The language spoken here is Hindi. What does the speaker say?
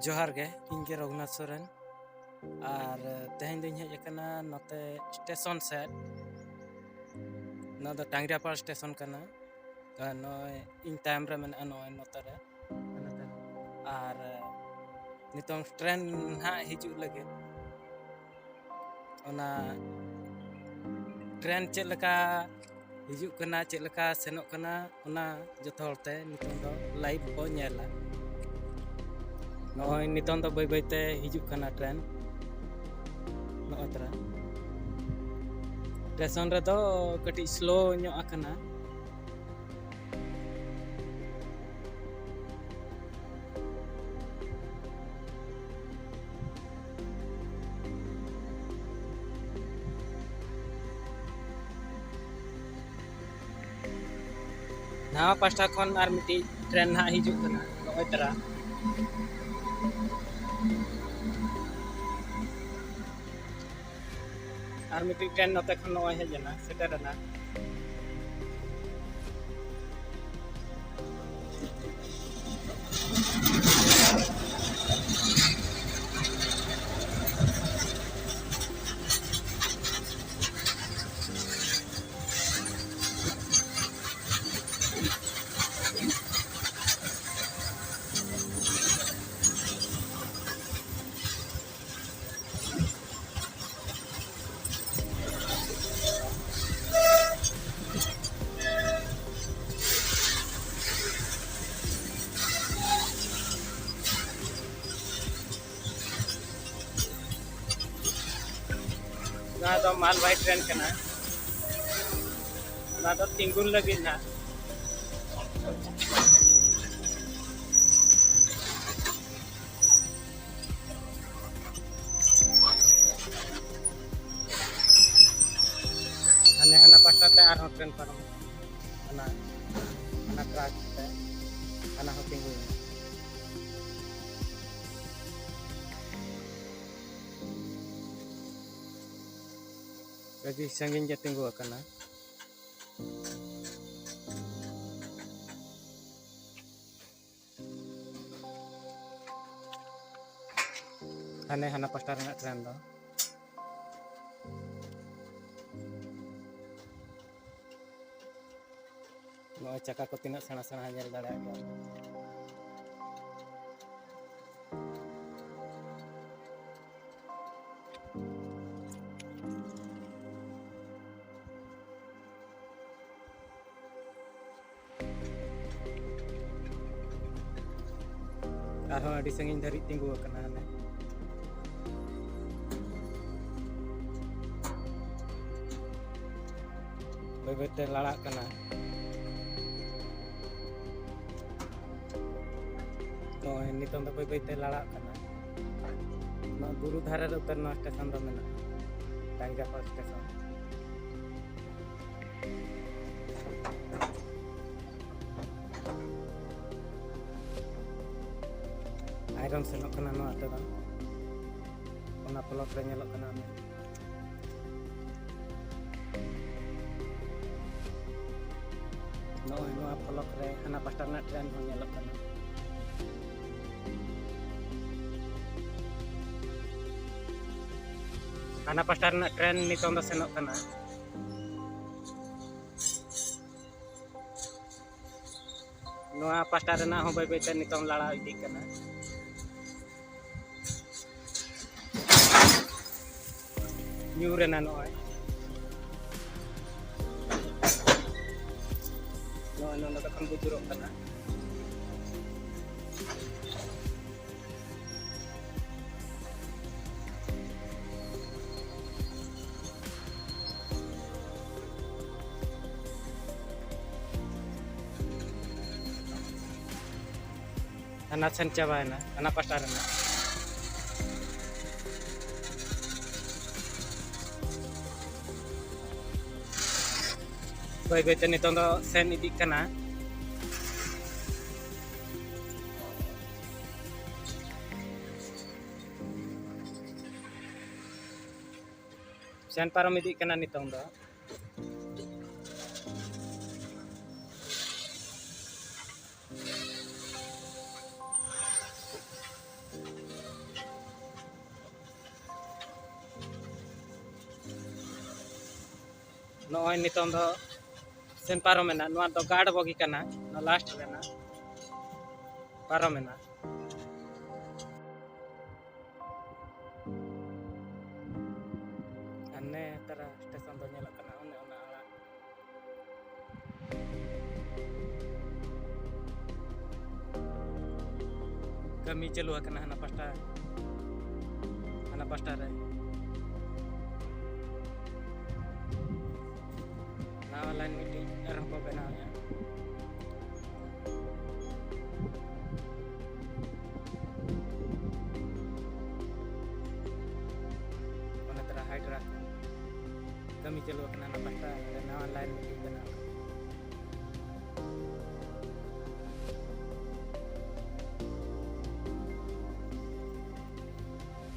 जोहार गे इनके रघुनाथ सोरेन और तेहन दिन हेज कना नते स्टेशन सेट ना टांगरियापाड़ स्टेशन कना नय इन टाइम रे मेना नय नते रे और नितों ट्रेन हा हिजू लगे ओना ट्रेन चेक लका हिजू कना चेक लका सेनोक कना ओना जतो हरते नितों दो लाइव बो नेला नय नितों दो बै बैते हिजू कना ट्रेन नय तरा स्टेशन रे दो कटी स्लो ᱧᱚᱜ akana नवा पास्टा खन आर मिटी ट्रेन ना हिजू कना नय तरा आर मिटी ट्रेन नते खन नय हेजना सेटरना ना तो मालवाही ट्रेन कना ना तो तिंगुल लगी ना ane ana pasta te ar train param ana track te ana ho timbul jadi sangin je tinggu akana ane hana pasta rena train do no caka ko tina sana-sana nyel dara ga arho adi sangin dari tinggu akana ane bebete lalak kana no nitong da bebete lalak kana no buru dhara re utar no station do mena Tangjapur station iron senok kana no ate da ona plot re nyelok kana ane no plot re ana pasta na train ho nyelok kana ana pasta na train nitong da senok kana noa pasta rena ho bai bai te nitong lala idi kana new rena noy no da kan bujurok kana ana sen cabaina ana pasta rena bai te nitong do sen idi kana sen param idi kana nitong do नॉय नितों दो सेन पारोमेना नोआ दो गार्ड बगी कना न लास्ट रेना पारोमेना अन्ने तरा स्टेशन दो नेला कना ओने ओना आड़ा कमी चलू कना हना पास्टा रे नावा लाइन मीटिंग अरम को बनाया हाइड्रा कमी चलो अपना ना पास्टा नावा लाइन मीटिंग बना